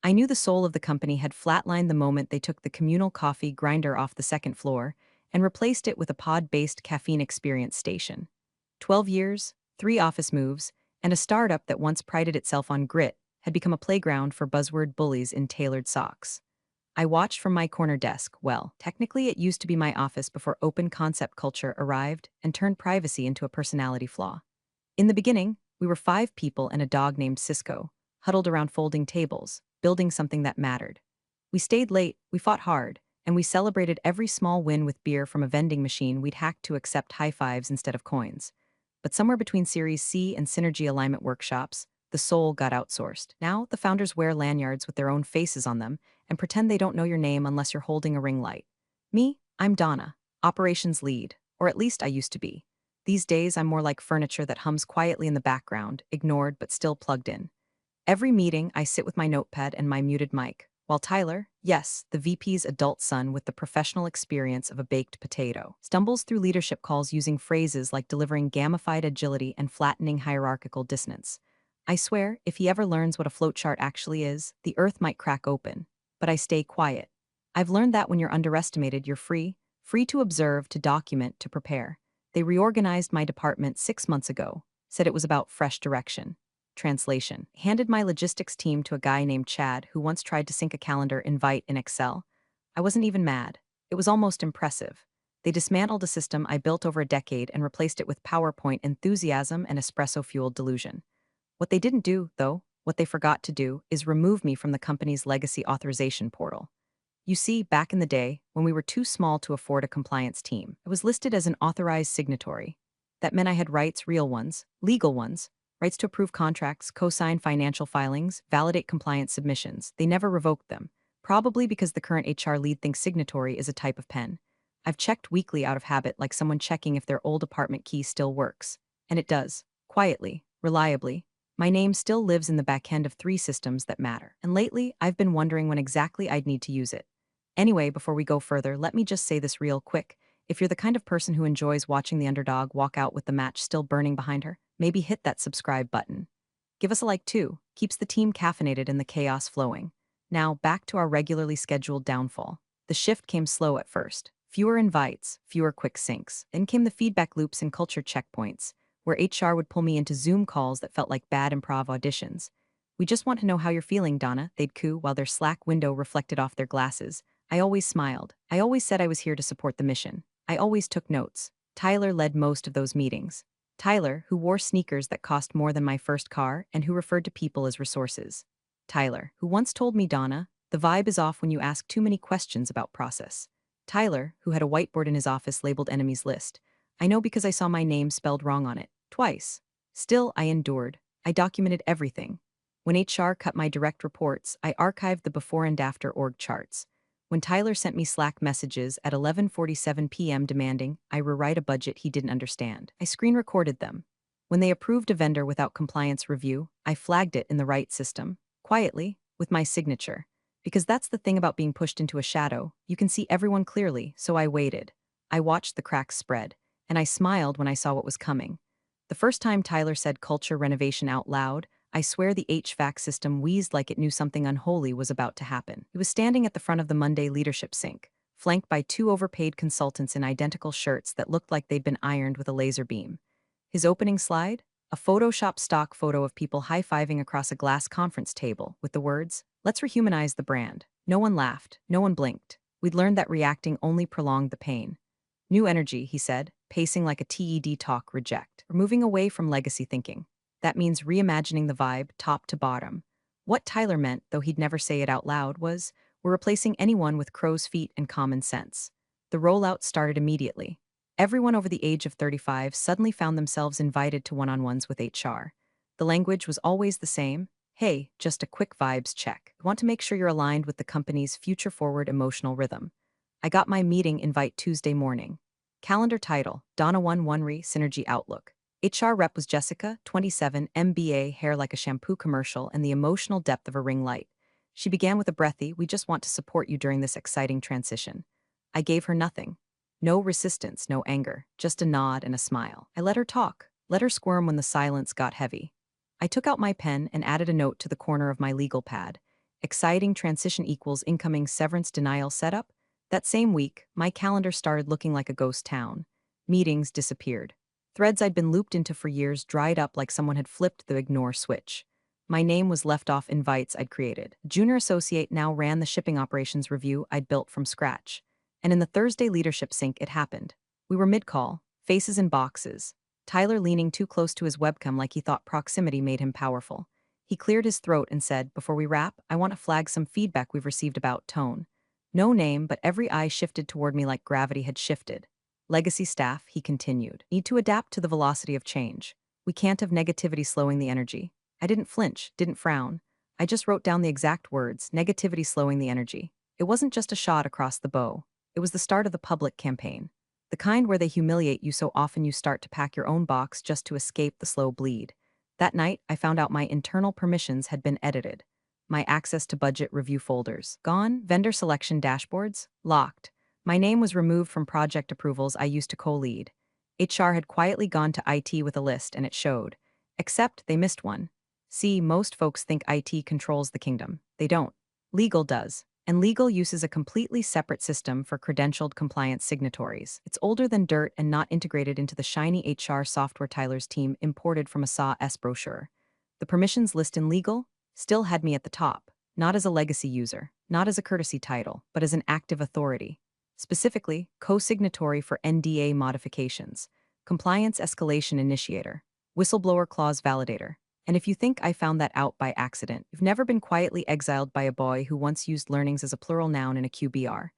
I knew the soul of the company had flatlined the moment they took the communal coffee grinder off the second floor and replaced it with a pod-based caffeine experience station. 12 years, 3 office moves, and a startup that once prided itself on grit had become a playground for buzzword bullies in tailored socks. I watched from my corner desk. Well, technically it used to be my office before open concept culture arrived and turned privacy into a personality flaw. In the beginning, we were 5 people and a dog named Cisco, huddled around folding tables, building something that mattered. We stayed late, we fought hard, and we celebrated every small win with beer from a vending machine we'd hacked to accept high fives instead of coins. But somewhere between Series C and Synergy Alignment workshops, the soul got outsourced. Now, the founders wear lanyards with their own faces on them and pretend they don't know your name unless you're holding a ring light. Me, I'm Donna, operations lead, or at least I used to be. These days, I'm more like furniture that hums quietly in the background, ignored but still plugged in. Every meeting, I sit with my notepad and my muted mic, while Tyler, yes, the VP's adult son with the professional experience of a baked potato, stumbles through leadership calls using phrases like delivering gamified agility and flattening hierarchical dissonance. I swear, if he ever learns what a flowchart actually is, the earth might crack open. But I stay quiet. I've learned that when you're underestimated, you're free to observe, to document, to prepare. They reorganized my department 6 months ago, said it was about fresh direction. Translation. Handed my logistics team to a guy named Chad who once tried to sync a calendar invite in Excel. I wasn't even mad. It was almost impressive. They dismantled a system I built over a decade and replaced it with PowerPoint enthusiasm and espresso-fueled delusion. What they didn't do, though, what they forgot to do, is remove me from the company's legacy authorization portal. You see, back in the day, when we were too small to afford a compliance team, I was listed as an authorized signatory. That meant I had rights, real ones, legal ones, rights to approve contracts, co-sign financial filings, validate compliance submissions. They never revoked them, probably because the current HR lead thinks signatory is a type of pen. I've checked weekly out of habit, like someone checking if their old apartment key still works. And it does. Quietly, reliably. My name still lives in the back end of 3 systems that matter. And lately, I've been wondering when exactly I'd need to use it. Anyway, before we go further, let me just say this real quick. If you're the kind of person who enjoys watching the underdog walk out with the match still burning behind her, maybe hit that subscribe button. Give us a like too. Keeps the team caffeinated and the chaos flowing. Now, back to our regularly scheduled downfall. The shift came slow at first. Fewer invites, fewer quick syncs. Then came the feedback loops and culture checkpoints, where HR would pull me into Zoom calls that felt like bad improv auditions. "We just want to know how you're feeling, Donna," they'd coo while their Slack window reflected off their glasses. I always smiled. I always said I was here to support the mission. I always took notes. Tyler led most of those meetings. Tyler, who wore sneakers that cost more than my first car and who referred to people as resources. Tyler, who once told me, "Donna, the vibe is off when you ask too many questions about process." Tyler, who had a whiteboard in his office labeled enemies list. I know because I saw my name spelled wrong on it, twice. Still, I endured. I documented everything. When HR cut my direct reports, I archived the before and after org charts. When Tyler sent me Slack messages at 11:47 p.m. demanding I rewrite a budget he didn't understand, I screen recorded them. When they approved a vendor without compliance review, I flagged it in the right system, quietly, with my signature. Because that's the thing about being pushed into a shadow, you can see everyone clearly, so I waited. I watched the cracks spread, and I smiled when I saw what was coming. The first time Tyler said culture renovation out loud, I swear the HVAC system wheezed like it knew something unholy was about to happen. He was standing at the front of the Monday leadership sink, flanked by 2 overpaid consultants in identical shirts that looked like they'd been ironed with a laser beam. His opening slide? A Photoshop stock photo of people high-fiving across a glass conference table with the words, "Let's rehumanize the brand." No one laughed, no one blinked. We'd learned that reacting only prolonged the pain. "New energy," he said, pacing like a TED talk reject. "We're moving away from legacy thinking. That means reimagining the vibe, top to bottom." What Tyler meant, though he'd never say it out loud, was, we're replacing anyone with crow's feet and common sense. The rollout started immediately. Everyone over the age of 35 suddenly found themselves invited to one-on-ones with HR. The language was always the same. "Hey, just a quick vibes check. I want to make sure you're aligned with the company's future-forward emotional rhythm." I got my meeting invite Tuesday morning. Calendar title, Donna 1 Re Synergy Outlook. HR rep was Jessica, 27, MBA, hair like a shampoo commercial, and the emotional depth of a ring light. She began with a breathy, "We just want to support you during this exciting transition." I gave her nothing. No resistance, no anger, just a nod and a smile. I let her talk, let her squirm when the silence got heavy. I took out my pen and added a note to the corner of my legal pad. Exciting transition equals incoming severance denial setup. That same week, my calendar started looking like a ghost town. Meetings disappeared. Threads I'd been looped into for years dried up like someone had flipped the ignore switch. My name was left off invites I'd created. A junior associate now ran the shipping operations review I'd built from scratch. And in the Thursday leadership sync, it happened. We were mid-call, faces in boxes. Tyler leaning too close to his webcam like he thought proximity made him powerful. He cleared his throat and said, "Before we wrap, I want to flag some feedback we've received about tone." No name, but every eye shifted toward me like gravity had shifted. Legacy staff, he continued, need to adapt to the velocity of change. We can't have negativity slowing the energy. I didn't flinch, didn't frown. I just wrote down the exact words, negativity slowing the energy. It wasn't just a shot across the bow. It was the start of the public campaign. The kind where they humiliate you so often you start to pack your own box just to escape the slow bleed. That night, I found out my internal permissions had been edited. My access to budget review folders, gone. Vendor selection dashboards, locked. My name was removed from project approvals I used to co-lead. HR had quietly gone to IT with a list, and it showed. Except they missed one. See, most folks think IT controls the kingdom. They don't. Legal does. And legal uses a completely separate system for credentialed compliance signatories. It's older than dirt and not integrated into the shiny HR software Tyler's team imported from a SAW brochure. The permissions list in legal still had me at the top, not as a legacy user, not as a courtesy title, but as an active authority. Specifically, co-signatory for NDA modifications, compliance escalation initiator, whistleblower clause validator. And if you think I found that out by accident, you've never been quietly exiled by a boy who once used learnings as a plural noun in a QBR.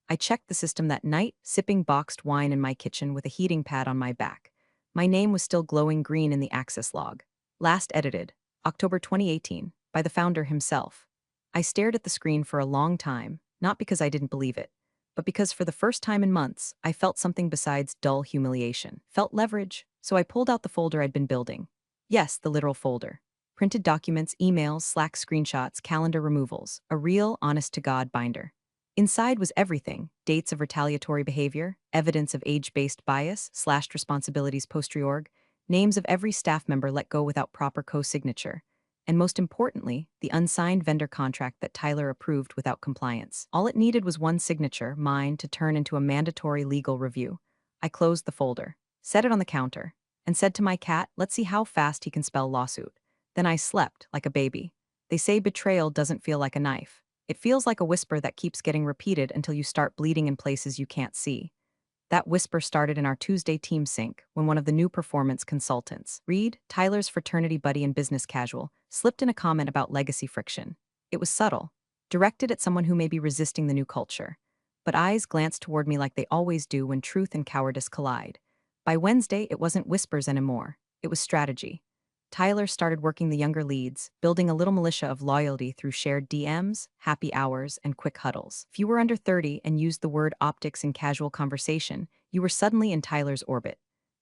I checked the system that night, sipping boxed wine in my kitchen with a heating pad on my back. My name was still glowing green in the access log. Last edited, October 2018, by the founder himself. I stared at the screen for a long time, not because I didn't believe it, but because for the first time in months, I felt something besides dull humiliation. Felt leverage, so I pulled out the folder I'd been building. Yes, the literal folder. Printed documents, emails, Slack screenshots, calendar removals, a real, honest-to-God binder. Inside was everything: dates of retaliatory behavior, evidence of age-based bias, slashed responsibilities post-reorg, names of every staff member let go without proper co-signature, and most importantly, the unsigned vendor contract that Tyler approved without compliance. All it needed was one signature, mine, to turn into a mandatory legal review. I closed the folder, set it on the counter, and said to my cat, "Let's see how fast he can spell lawsuit." Then I slept like a baby. They say betrayal doesn't feel like a knife. It feels like a whisper that keeps getting repeated until you start bleeding in places you can't see. That whisper started in our Tuesday team sync when one of the new performance consultants, Reed, Tyler's fraternity buddy and business casual, slipped in a comment about legacy friction. It was subtle, directed at someone who may be resisting the new culture. But eyes glanced toward me like they always do when truth and cowardice collide. By Wednesday, it wasn't whispers anymore. It was strategy. Tyler started working the younger leads, building a little militia of loyalty through shared DMs, happy hours, and quick huddles. If you were under 30 and used the word optics in casual conversation, you were suddenly in Tyler's orbit.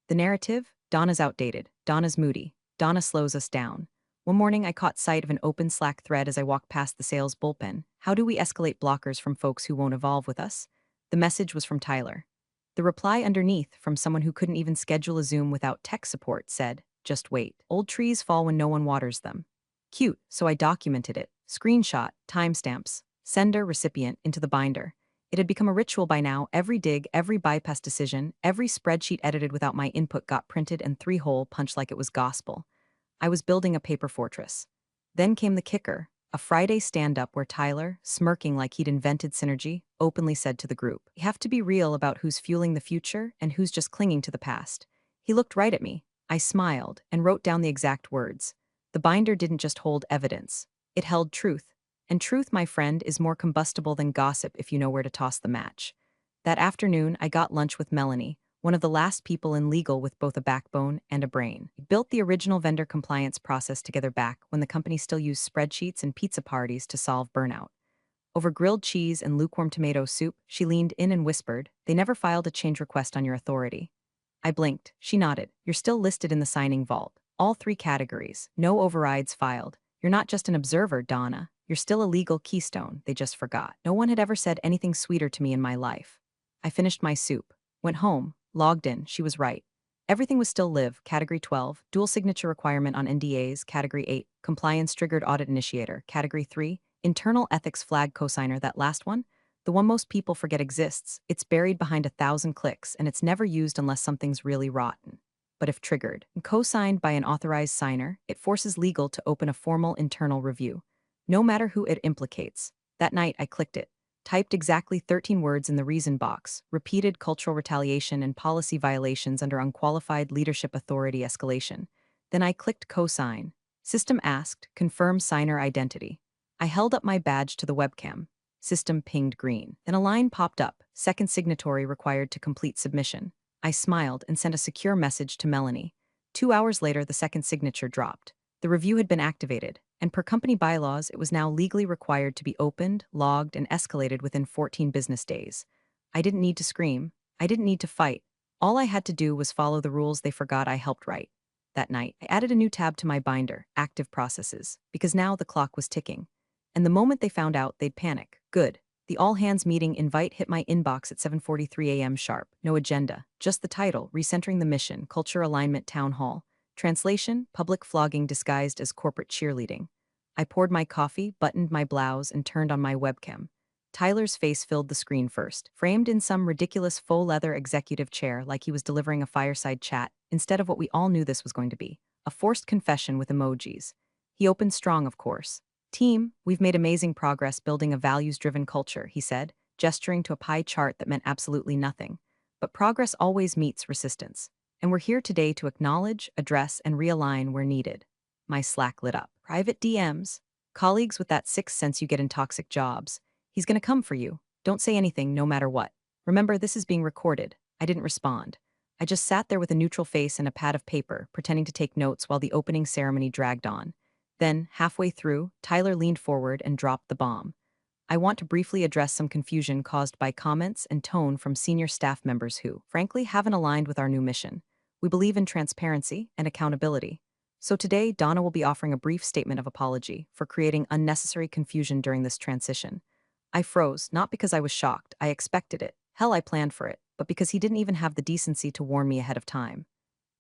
The narrative? Donna's outdated. Donna's moody. Donna slows us down. One morning, I caught sight of an open Slack thread as I walked past the sales bullpen. How do we escalate blockers from folks who won't evolve with us? The message was from Tyler. The reply underneath, from someone who couldn't even schedule a Zoom without tech support, said, "Just wait. Old trees fall when no one waters them." Cute, so I documented it. Screenshot, timestamps, sender, recipient, into the binder. It had become a ritual by now. Every dig, every bypass decision, every spreadsheet edited without my input got printed and three-hole punched like it was gospel. I was building a paper fortress. Then came the kicker. A Friday stand-up where Tyler, smirking like he'd invented synergy, openly said to the group, "You have to be real about who's fueling the future and who's just clinging to the past." He looked right at me. I smiled and wrote down the exact words. The binder didn't just hold evidence. It held truth. And truth, my friend, is more combustible than gossip if you know where to toss the match. That afternoon, I got lunch with Melanie, one of the last people in legal with both a backbone and a brain. We built the original vendor compliance process together back when the company still used spreadsheets and pizza parties to solve burnout. Over grilled cheese and lukewarm tomato soup, she leaned in and whispered, "They never filed a change request on your authority." I blinked. She nodded. "You're still listed in the signing vault. All 3 categories. No overrides filed. You're not just an observer, Donna. You're still a legal keystone. They just forgot." No one had ever said anything sweeter to me in my life. I finished my soup. Went home. Logged in. She was right. Everything was still live. Category 12. Dual signature requirement on NDAs. Category 8. Compliance triggered audit initiator. Category 3. Internal ethics flag cosigner, that last one? The one most people forget exists. It's buried behind 1,000 clicks, and it's never used unless something's really rotten. But if triggered, and co-signed by an authorized signer, it forces legal to open a formal internal review, no matter who it implicates. That night, I clicked it, typed exactly 13 words in the reason box, repeated cultural retaliation and policy violations under unqualified leadership authority escalation. Then I clicked co-sign. System asked, confirm signer identity. I held up my badge to the webcam. System pinged green. Then a line popped up, second signatory required to complete submission. I smiled and sent a secure message to Melanie. 2 hours later, the second signature dropped. The review had been activated, and per company bylaws, it was now legally required to be opened, logged, and escalated within 14 business days. I didn't need to scream. I didn't need to fight. All I had to do was follow the rules they forgot I helped write. That night, I added a new tab to my binder, Active Processes, because now the clock was ticking. And the moment they found out, they'd panic. Good. The all-hands meeting invite hit my inbox at 7:43 a.m. sharp. No agenda, just the title, Recentering the Mission, Culture Alignment Town Hall. Translation, public flogging disguised as corporate cheerleading. I poured my coffee, buttoned my blouse, and turned on my webcam. Tyler's face filled the screen first, framed in some ridiculous faux leather executive chair like he was delivering a fireside chat, instead of what we all knew this was going to be, a forced confession with emojis. He opened strong, of course. Team, we've made amazing progress building a values-driven culture, he said, gesturing to a pie chart that meant absolutely nothing. But progress always meets resistance. And we're here today to acknowledge, address, and realign where needed. My Slack lit up. Private DMs. Colleagues with that sixth sense you get in toxic jobs. He's gonna come for you. Don't say anything, no matter what. Remember, this is being recorded. I didn't respond. I just sat there with a neutral face and a pad of paper, pretending to take notes while the opening ceremony dragged on. Then, halfway through, Tyler leaned forward and dropped the bomb. I want to briefly address some confusion caused by comments and tone from senior staff members who, frankly, haven't aligned with our new mission. We believe in transparency and accountability. So today, Donna will be offering a brief statement of apology for creating unnecessary confusion during this transition. I froze, not because I was shocked. I expected it. Hell, I planned for it, but because he didn't even have the decency to warn me ahead of time.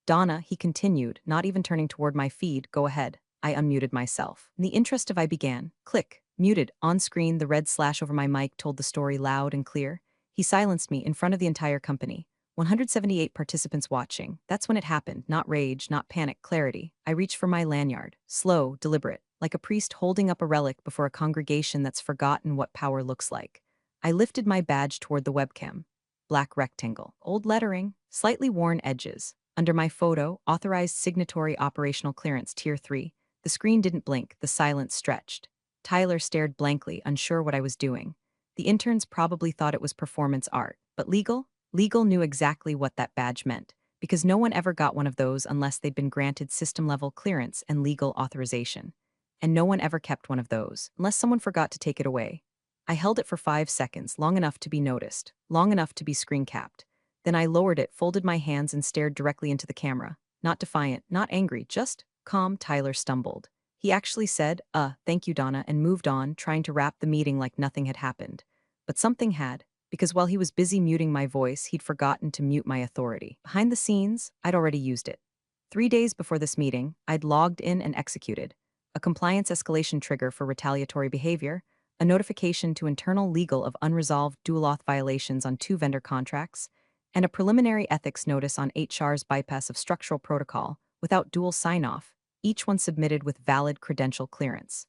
Donna, he continued, not even turning toward my feed, go ahead. I unmuted myself. In the interest of I began. Click. Muted. On screen, the red slash over my mic told the story loud and clear. He silenced me in front of the entire company. 178 participants watching. That's when it happened. Not rage, not panic, clarity. I reached for my lanyard. Slow, deliberate. Like a priest holding up a relic before a congregation that's forgotten what power looks like. I lifted my badge toward the webcam. Black rectangle. Old lettering. Slightly worn edges. Under my photo, authorized signatory operational clearance tier 3. The screen didn't blink, the silence stretched. Tyler stared blankly, unsure what I was doing. The interns probably thought it was performance art, but legal knew exactly what that badge meant, because no one ever got one of those unless they'd been granted system-level clearance and legal authorization. And no one ever kept one of those, unless someone forgot to take it away. I held it for 5 seconds, long enough to be noticed, long enough to be screen-capped. Then I lowered it, folded my hands, and stared directly into the camera. Not defiant, not angry, just calm. Tyler stumbled. He actually said, thank you, Donna, and moved on, trying to wrap the meeting like nothing had happened. But something had, because while he was busy muting my voice, he'd forgotten to mute my authority. Behind the scenes, I'd already used it. 3 days before this meeting, I'd logged in and executed a compliance escalation trigger for retaliatory behavior, a notification to internal legal of unresolved dual auth violations on 2 vendor contracts, and a preliminary ethics notice on HR's bypass of structural protocol without dual sign-off, each one submitted with valid credential clearance.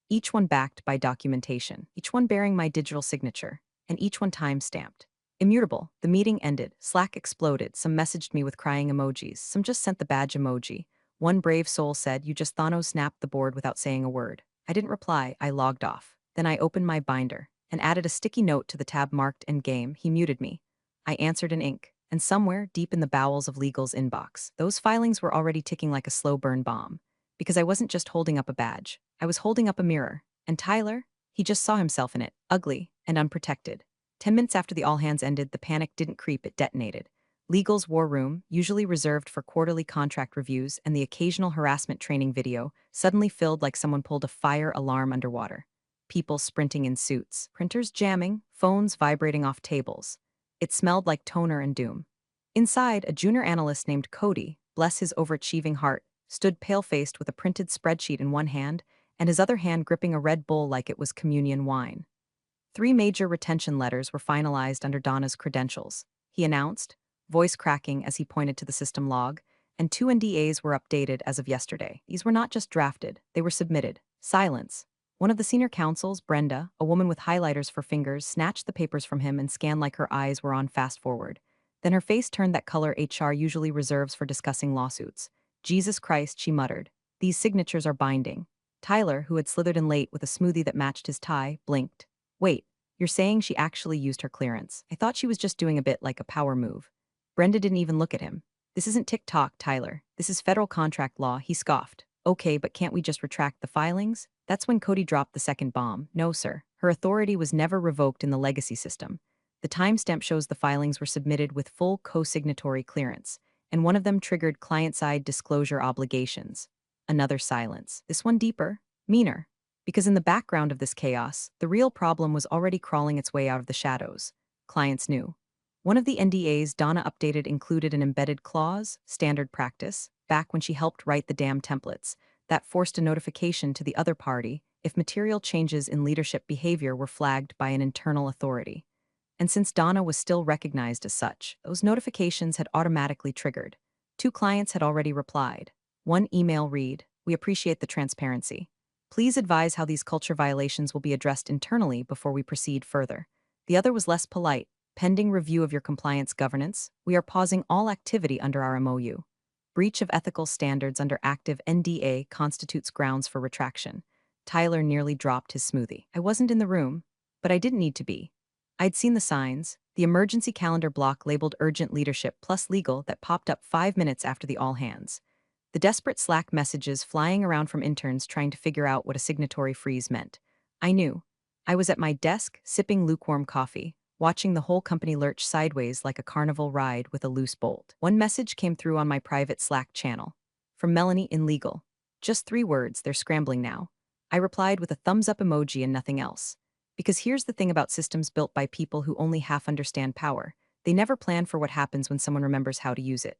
Each one backed by documentation, each one bearing my digital signature, and each one time-stamped. Immutable, the meeting ended, Slack exploded, some messaged me with crying emojis, some just sent the badge emoji. One brave soul said, you just Thanos snapped the board without saying a word. I didn't reply, I logged off. Then I opened my binder and added a sticky note to the tab marked Endgame. He muted me. I answered in ink, and somewhere deep in the bowels of legal's inbox, those filings were already ticking like a slow burn bomb. Because I wasn't just holding up a badge, I was holding up a mirror. And Tyler, he just saw himself in it, ugly and unprotected. 10 minutes after the all hands ended, the panic didn't creep, it detonated. Legal's war room, usually reserved for quarterly contract reviews and the occasional harassment training video, suddenly filled like someone pulled a fire alarm underwater. People sprinting in suits, printers jamming, phones vibrating off tables. It smelled like toner and doom. Inside, a junior analyst named Cody, bless his overachieving heart, stood pale-faced with a printed spreadsheet in one hand and his other hand gripping a Red Bull like it was communion wine. 3 major retention letters were finalized under Donna's credentials, he announced, voice cracking as he pointed to the system log, and 2 NDAs were updated as of yesterday. These were not just drafted, they were submitted. Silence. One of the senior counsels, Brenda, a woman with highlighters for fingers, snatched the papers from him and scanned like her eyes were on fast forward. Then her face turned that color HR usually reserves for discussing lawsuits. Jesus Christ, she muttered. These signatures are binding. Tyler, who had slithered in late with a smoothie that matched his tie, blinked. Wait, you're saying she actually used her clearance? I thought she was just doing a bit like a power move. Brenda didn't even look at him. This isn't TikTok, Tyler. This is federal contract law, he scoffed. Okay, but can't we just retract the filings? That's when Cody dropped the second bomb. No, sir. Her authority was never revoked in the legacy system. The timestamp shows the filings were submitted with full co-signatory clearance, and one of them triggered client-side disclosure obligations. Another silence. This one deeper, meaner. Because in the background of this chaos, the real problem was already crawling its way out of the shadows. Clients knew. One of the NDAs Donna updated included an embedded clause, standard practice, back when she helped write the damn templates, that forced a notification to the other party if material changes in leadership behavior were flagged by an internal authority. And since Donna was still recognized as such, those notifications had automatically triggered. 2 clients had already replied. One email read, "We appreciate the transparency. Please advise how these culture violations will be addressed internally before we proceed further." The other was less polite. "Pending review of your compliance governance, we are pausing all activity under our MOU. Breach of ethical standards under active NDA constitutes grounds for retraction." Tyler nearly dropped his smoothie. I wasn't in the room, but I didn't need to be. I'd seen the signs, the emergency calendar block labeled urgent leadership plus legal that popped up 5 minutes after the all hands. The desperate Slack messages flying around from interns trying to figure out what a signatory freeze meant. I knew. I was at my desk, sipping lukewarm coffee, watching the whole company lurch sideways like a carnival ride with a loose bolt. One message came through on my private Slack channel. From Melanie in legal. Just 3 words, they're scrambling now. I replied with a thumbs up emoji and nothing else. Because here's the thing about systems built by people who only half understand power. They never plan for what happens when someone remembers how to use it.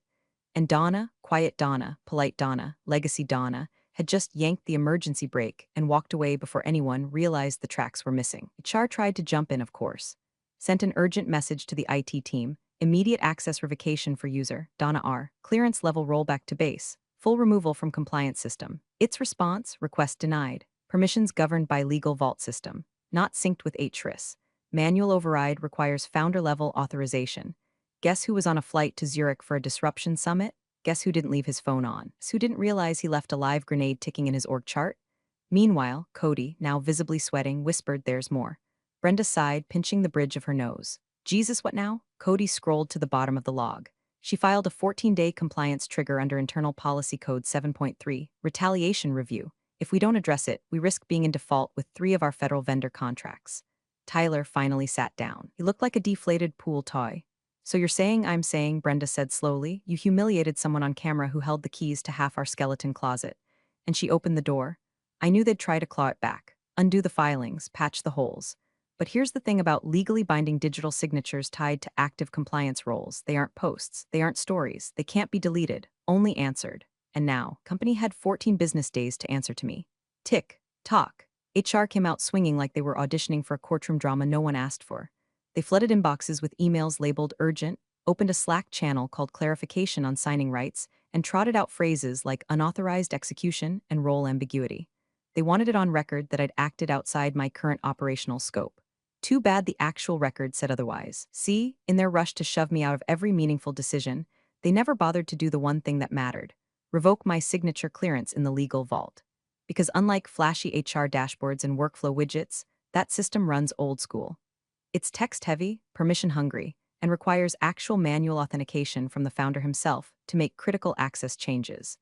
And Donna, quiet Donna, polite Donna, legacy Donna, had just yanked the emergency brake and walked away before anyone realized the tracks were missing. HR tried to jump in, of course. Sent an urgent message to the IT team, immediate access revocation for user, Donna R, clearance level rollback to base, full removal from compliance system. Its response, request denied. Permissions governed by legal vault system, not synced with HRIS. Manual override requires founder-level authorization. Guess who was on a flight to Zurich for a disruption summit? Guess who didn't leave his phone on? Guess who didn't realize he left a live grenade ticking in his org chart? Meanwhile, Cody, now visibly sweating, whispered, "There's more." Brenda sighed, pinching the bridge of her nose. "Jesus, what now?" Cody scrolled to the bottom of the log. She filed a 14-day compliance trigger under Internal Policy Code 7.3, Retaliation Review. If we don't address it, we risk being in default with 3 of our federal vendor contracts. Tyler finally sat down. He looked like a deflated pool toy. "So you're saying I'm saying," Brenda said slowly, "you humiliated someone on camera who held the keys to half our skeleton closet." And she opened the door. I knew they'd try to claw it back, undo the filings, patch the holes. But here's the thing about legally binding digital signatures tied to active compliance roles. They aren't posts, they aren't stories, they can't be deleted, only answered. And now, company had 14 business days to answer to me. Tick, tock. HR came out swinging like they were auditioning for a courtroom drama no one asked for. They flooded inboxes with emails labeled urgent, opened a Slack channel called Clarification on Signing Rights, and trotted out phrases like unauthorized execution and role ambiguity. They wanted it on record that I'd acted outside my current operational scope. Too bad the actual record said otherwise. See, in their rush to shove me out of every meaningful decision, they never bothered to do the one thing that mattered: revoke my signature clearance in the legal vault. Because unlike flashy HR dashboards and workflow widgets, that system runs old school. It's text-heavy, permission-hungry, and requires actual manual authentication from the founder himself to make critical access changes.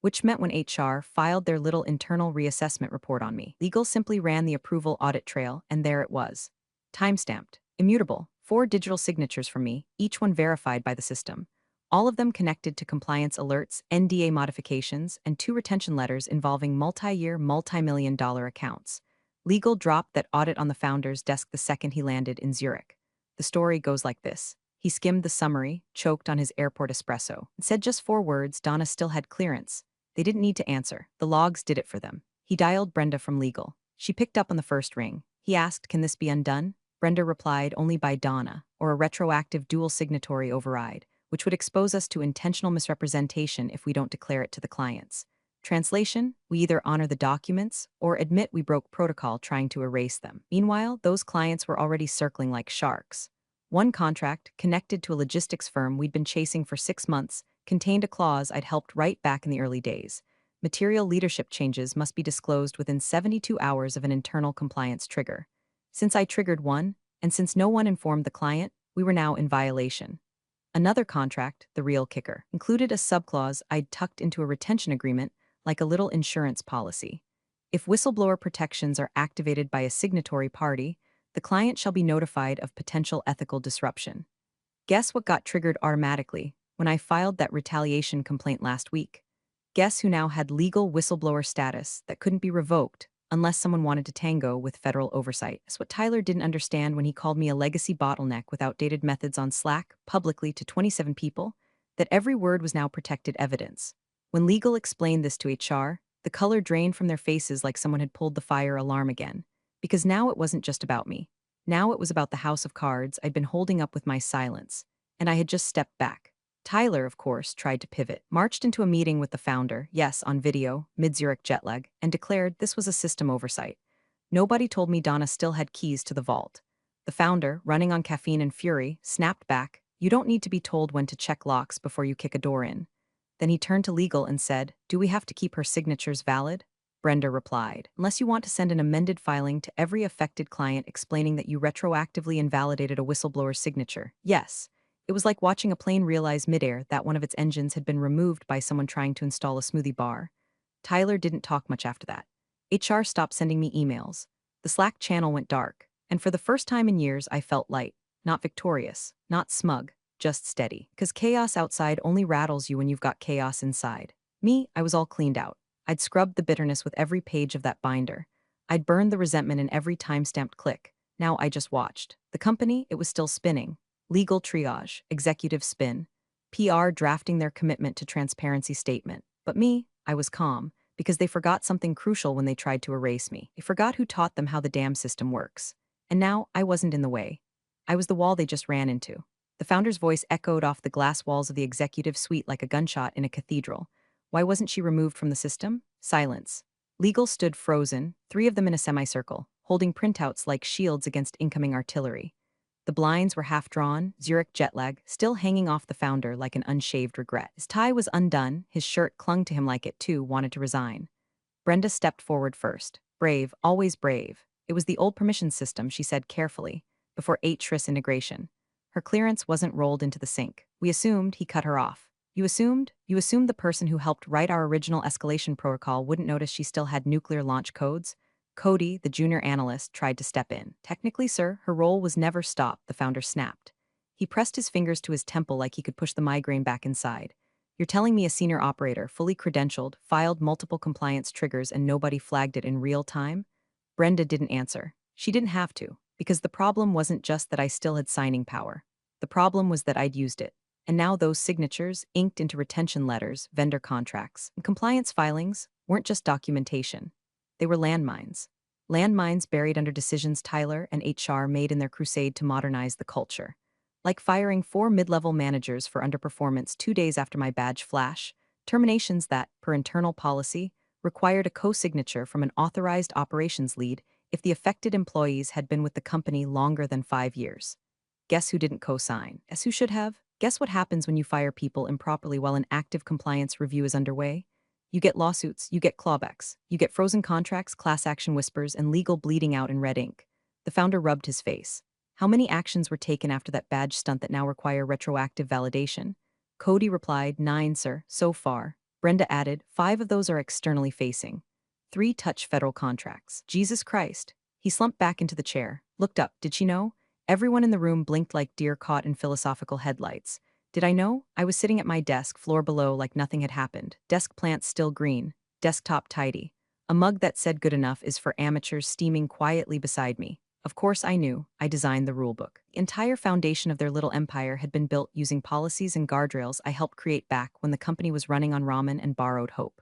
Which meant when HR filed their little internal reassessment report on me, legal simply ran the approval audit trail, and there it was. Time-stamped, immutable, 4 digital signatures from me, each one verified by the system. All of them connected to compliance alerts, NDA modifications, and 2 retention letters involving multi-year, multi-million-dollar accounts. Legal dropped that audit on the founder's desk the second he landed in Zurich. The story goes like this. He skimmed the summary, choked on his airport espresso, and said just 4 words. Donna still had clearance. They didn't need to answer. The logs did it for them. He dialed Brenda from legal. She picked up on the first ring. He asked, "Can this be undone?" Brenda replied, "Only by Donna, or a retroactive dual signatory override, which would expose us to intentional misrepresentation if we don't declare it to the clients. Translation: we either honor the documents or admit we broke protocol trying to erase them." Meanwhile, those clients were already circling like sharks. One contract, connected to a logistics firm we'd been chasing for 6 months, contained a clause I'd helped write back in the early days. Material leadership changes must be disclosed within 72 hours of an internal compliance trigger. Since I triggered one, and since no one informed the client, we were now in violation. Another contract, the real kicker, included a subclause I'd tucked into a retention agreement like a little insurance policy. If whistleblower protections are activated by a signatory party, the client shall be notified of potential ethical disruption. Guess what got triggered automatically when I filed that retaliation complaint last week? Guess who now had legal whistleblower status that couldn't be revoked unless someone wanted to tango with federal oversight? That's what Tyler didn't understand when he called me a legacy bottleneck with outdated methods on Slack publicly to 27 people, that every word was now protected evidence. When legal explained this to HR, the color drained from their faces like someone had pulled the fire alarm again. Because now it wasn't just about me. Now it was about the house of cards I'd been holding up with my silence, and I had just stepped back. Tyler, of course, tried to pivot, marched into a meeting with the founder, yes, on video, mid-Zurich jet lag, and declared this was a system oversight. Nobody told me Donna still had keys to the vault. The founder, running on caffeine and fury, snapped back, "You don't need to be told when to check locks before you kick a door in." Then he turned to legal and said, "Do we have to keep her signatures valid?" Brenda replied, "Unless you want to send an amended filing to every affected client explaining that you retroactively invalidated a whistleblower's signature, yes." It was like watching a plane realize midair that one of its engines had been removed by someone trying to install a smoothie bar. Tyler didn't talk much after that. HR stopped sending me emails. The Slack channel went dark, and for the first time in years I felt light, not victorious, not smug, just steady. Because chaos outside only rattles you when you've got chaos inside. Me, I was all cleaned out. I'd scrubbed the bitterness with every page of that binder. I'd burned the resentment in every time-stamped click. Now I just watched. The company, it was still spinning. Legal triage, executive spin, PR drafting their commitment to transparency statement. But me, I was calm, because they forgot something crucial when they tried to erase me. They forgot who taught them how the damn system works. And now, I wasn't in the way. I was the wall they just ran into. The founder's voice echoed off the glass walls of the executive suite like a gunshot in a cathedral. Why wasn't she removed from the system? Silence. Legal stood frozen, 3 of them in a semicircle, holding printouts like shields against incoming artillery. The blinds were half drawn, Zurich jet lag, still hanging off the founder like an unshaved regret. His tie was undone, his shirt clung to him like it too wanted to resign. Brenda stepped forward first. Brave, always brave. It was the old permission system, she said carefully, before 8-tris integration. Her clearance wasn't rolled into the sink. We assumed, he cut her off. You assumed the person who helped write our original escalation protocol wouldn't notice she still had nuclear launch codes? Cody, the junior analyst, tried to step in. Technically, sir, her role was never stopped, the founder snapped. He pressed his fingers to his temple like he could push the migraine back inside. You're telling me a senior operator, fully credentialed, filed multiple compliance triggers and nobody flagged it in real time? Brenda didn't answer. She didn't have to, because the problem wasn't just that I still had signing power. The problem was that I'd used it. And now those signatures, inked into retention letters, vendor contracts, and compliance filings, weren't just documentation. They were landmines. Landmines buried under decisions Tyler and HR made in their crusade to modernize the culture. Like firing 4 mid-level managers for underperformance 2 days after my badge flash, terminations that, per internal policy, required a co-signature from an authorized operations lead if the affected employees had been with the company longer than 5 years. Guess who didn't co-sign? Guess who should have? Guess what happens when you fire people improperly while an active compliance review is underway? You get lawsuits, you get clawbacks, you get frozen contracts, class action whispers, and legal bleeding out in red ink. The founder rubbed his face. How many actions were taken after that badge stunt that now require retroactive validation? Cody replied, 9, sir, so far. Brenda added, 5 of those are externally facing. 3 touch federal contracts. Jesus Christ. He slumped back into the chair, looked up. Did she know? Everyone in the room blinked like deer caught in philosophical headlights. Did I know? I was sitting at my desk, floor below, like nothing had happened. Desk plants still green. Desktop tidy. A mug that said good enough is for amateurs steaming quietly beside me. Of course I knew. I designed the rulebook. The entire foundation of their little empire had been built using policies and guardrails I helped create back when the company was running on ramen and borrowed hope.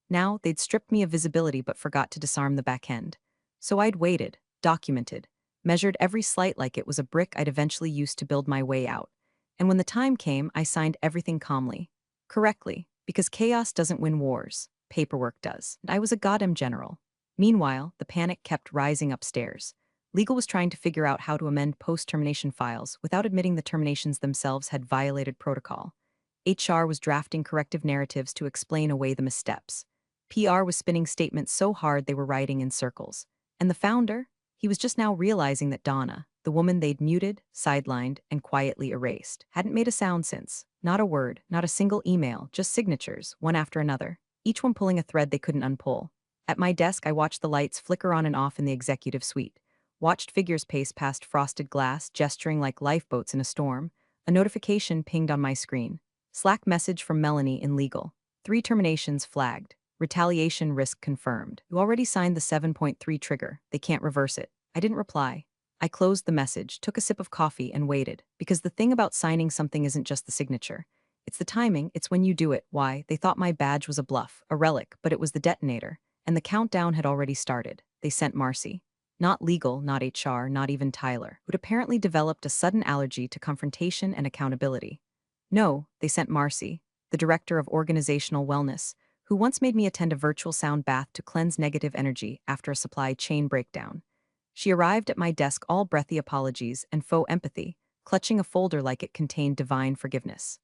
Now, they'd stripped me of visibility but forgot to disarm the back end. So I'd waited, documented, measured every slight like it was a brick I'd eventually use to build my way out. And when the time came, I signed everything calmly. Correctly, because chaos doesn't win wars, paperwork does. And I was a goddamn general. Meanwhile, the panic kept rising upstairs. Legal was trying to figure out how to amend post-termination files without admitting the terminations themselves had violated protocol. HR was drafting corrective narratives to explain away the missteps. PR was spinning statements so hard they were writing in circles. And the founder? He was just now realizing that Donna, the woman they'd muted, sidelined, and quietly erased, hadn't made a sound since. Not a word, not a single email, just signatures, one after another, each one pulling a thread they couldn't unpull. At my desk, I watched the lights flicker on and off in the executive suite, watched figures pace past frosted glass, gesturing like lifeboats in a storm. A notification pinged on my screen. Slack message from Melanie in legal. 3 terminations flagged. Retaliation risk confirmed. You already signed the 7.3 trigger. They can't reverse it. I didn't reply. I closed the message, took a sip of coffee, and waited. Because the thing about signing something isn't just the signature. It's the timing, it's when you do it. Why? They thought my badge was a bluff, a relic, but it was the detonator. And the countdown had already started. They sent Marcy. Not legal, not HR, not even Tyler, who'd apparently developed a sudden allergy to confrontation and accountability. No, they sent Marcy, the director of organizational wellness, who once made me attend a virtual sound bath to cleanse negative energy after a supply chain breakdown. She arrived at my desk all breathy apologies and faux empathy, clutching a folder like it contained divine forgiveness.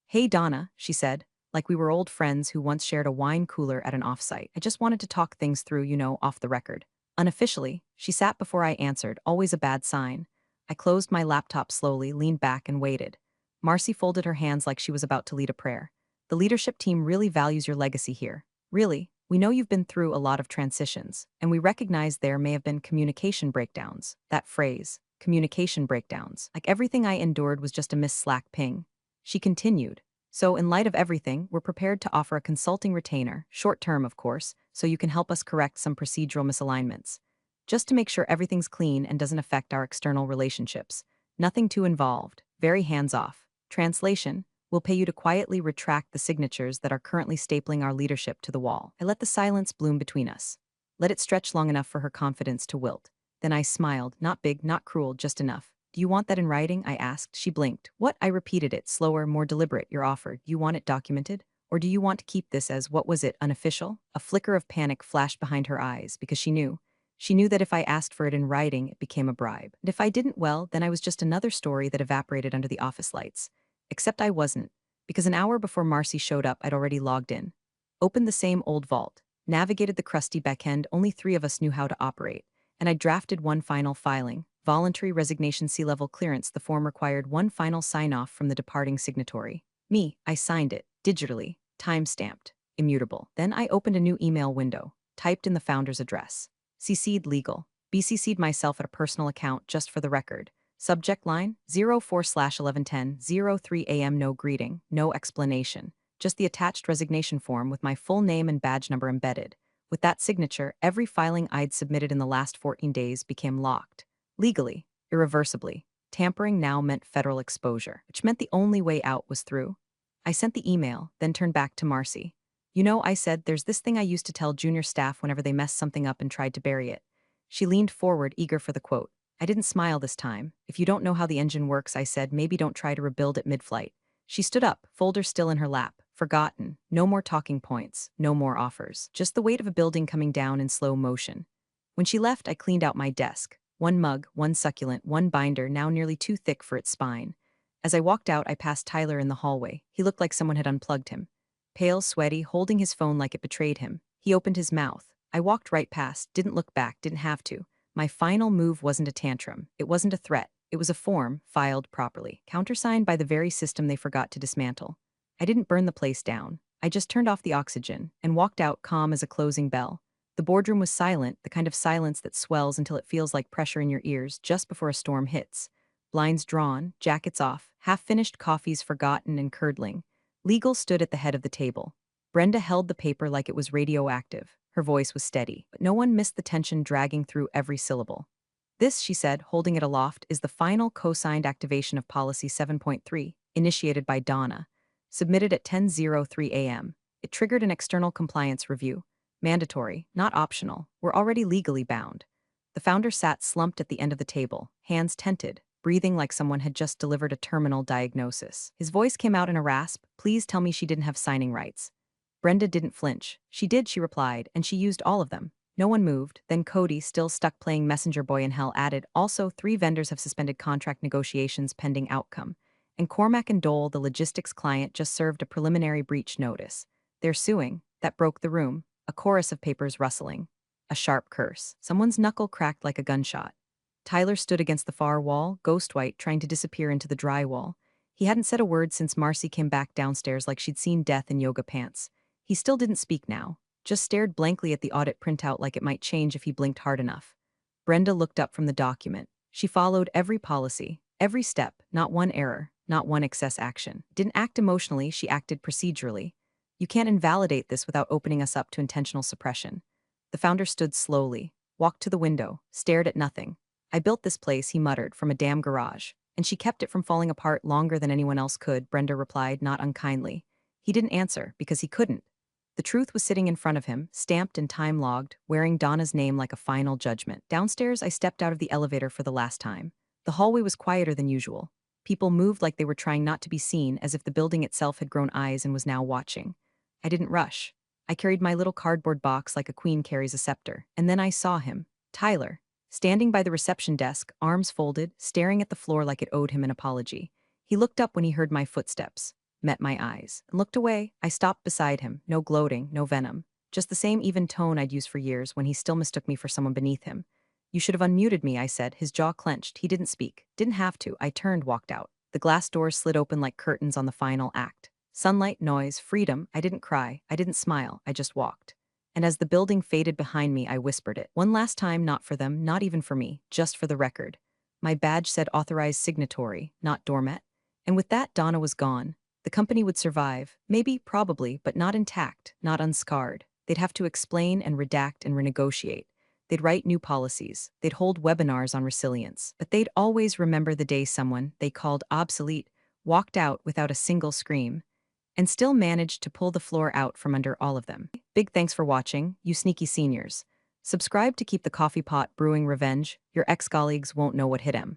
"Hey Donna," she said, like we were old friends who once shared a wine cooler at an offsite. "I just wanted to talk things through, off the record." Unofficially, she sat before I answered, always a bad sign. I closed my laptop slowly, leaned back, and waited. Marcy folded her hands like she was about to lead a prayer. "The leadership team really values your legacy here. Really, we know you've been through a lot of transitions, and we recognize there may have been communication breakdowns." That phrase, communication breakdowns, like everything I endured was just a missed Slack ping. She continued, "So in light of everything, we're prepared to offer a consulting retainer, short-term of course, so you can help us correct some procedural misalignments. Just to make sure everything's clean and doesn't affect our external relationships. Nothing too involved, very hands-off. Translation, we'll pay you to quietly retract the signatures that are currently stapling our leadership to the wall." I let the silence bloom between us. Let it stretch long enough for her confidence to wilt. Then I smiled, not big, not cruel, just enough. "Do you want that in writing?" I asked. She blinked. "What?" I repeated it, slower, more deliberate. "Your offer. Do you want it documented? Or do you want to keep this as, what was it, unofficial?" A flicker of panic flashed behind her eyes, because she knew. She knew that if I asked for it in writing, it became a bribe. And if I didn't, well, then I was just another story that evaporated under the office lights. Except I wasn't, because an hour before Marcy showed up, I'd already logged in. Opened the same old vault, navigated the crusty backend only 3 of us knew how to operate, and I drafted one final filing, voluntary resignation C-level clearance. The form required one final sign-off from the departing signatory. Me, I signed it, digitally, time-stamped, immutable. Then I opened a new email window, typed in the founder's address. CC'd legal. BCC'd myself at a personal account just for the record. Subject line, 04/1110, 03 a.m. No greeting, no explanation. Just the attached resignation form with my full name and badge number embedded. With that signature, every filing I'd submitted in the last 14 days became locked. Legally, irreversibly. Tampering now meant federal exposure, which meant the only way out was through. I sent the email, then turned back to Marcy. I said, "There's this thing I used to tell junior staff whenever they messed something up and tried to bury it." She leaned forward, eager for the quote. I didn't smile this time. "If you don't know how the engine works," I said, "maybe don't try to rebuild it mid-flight." She stood up, folder still in her lap. Forgotten. No more talking points. No more offers. Just the weight of a building coming down in slow motion. When she left, I cleaned out my desk. One mug, one succulent, one binder now nearly too thick for its spine. As I walked out, I passed Tyler in the hallway. He looked like someone had unplugged him. Pale, sweaty, holding his phone like it betrayed him. He opened his mouth. I walked right past, didn't look back, didn't have to. My final move wasn't a tantrum. It wasn't a threat. It was a form, filed properly, countersigned by the very system they forgot to dismantle. I didn't burn the place down. I just turned off the oxygen and walked out calm as a closing bell. The boardroom was silent, the kind of silence that swells until it feels like pressure in your ears just before a storm hits. Blinds drawn, jackets off, half-finished coffees forgotten and curdling. Legal stood at the head of the table. Brenda held the paper like it was radioactive. Her voice was steady, but no one missed the tension dragging through every syllable. "This," she said, holding it aloft, "is the final co-signed activation of Policy 7.3, initiated by Donna. Submitted at 10:03 a.m. It triggered an external compliance review. Mandatory, not optional. We're already legally bound. The founder sat slumped at the end of the table, hands tented, breathing like someone had just delivered a terminal diagnosis. His voice came out in a rasp. Please tell me she didn't have signing rights. Brenda didn't flinch. She did, she replied, and she used all of them. No one moved. Then Cody, still stuck playing messenger boy in hell, added, also 3 vendors have suspended contract negotiations pending outcome. And Cormac and Dole, the logistics client, just served a preliminary breach notice. They're suing. That broke the room. A chorus of papers rustling. A sharp curse. Someone's knuckle cracked like a gunshot. Tyler stood against the far wall, ghost white, trying to disappear into the drywall. He hadn't said a word since Marcy came back downstairs like she'd seen death in yoga pants. He still didn't speak now, just stared blankly at the audit printout like it might change if he blinked hard enough. Brenda looked up from the document. She followed every policy, every step, not one error, not one excess action. Didn't act emotionally, she acted procedurally. You can't invalidate this without opening us up to intentional suppression. The founder stood slowly, walked to the window, stared at nothing. I built this place, he muttered, from a damn garage. And she kept it from falling apart longer than anyone else could, Brenda replied, not unkindly. He didn't answer, because he couldn't. The truth was sitting in front of him, stamped and time-logged, wearing Donna's name like a final judgment. Downstairs, I stepped out of the elevator for the last time. The hallway was quieter than usual. People moved like they were trying not to be seen, as if the building itself had grown eyes and was now watching. I didn't rush. I carried my little cardboard box like a queen carries a scepter. And then I saw him, Tyler, standing by the reception desk, arms folded, staring at the floor like it owed him an apology. He looked up when he heard my footsteps, met my eyes, and looked away. I stopped beside him, no gloating, no venom. Just the same even tone I'd used for years when he still mistook me for someone beneath him. You should have unmuted me, I said, his jaw clenched. He didn't speak. Didn't have to. I turned, walked out. The glass doors slid open like curtains on the final act. Sunlight, noise, freedom. I didn't cry. I didn't smile. I just walked. And as the building faded behind me, I whispered it. One last time, not for them, not even for me, just for the record. My badge said authorized signatory, not doormat. And with that, Donna was gone. The company would survive, maybe, probably, but not intact, not unscarred. They'd have to explain and redact and renegotiate. They'd write new policies. They'd hold webinars on resilience. But they'd always remember the day someone, they called obsolete, walked out without a single scream, and still managed to pull the floor out from under all of them. Big thanks for watching, you sneaky seniors. Subscribe to keep the coffee pot brewing revenge. Your ex-colleagues won't know what hit 'em.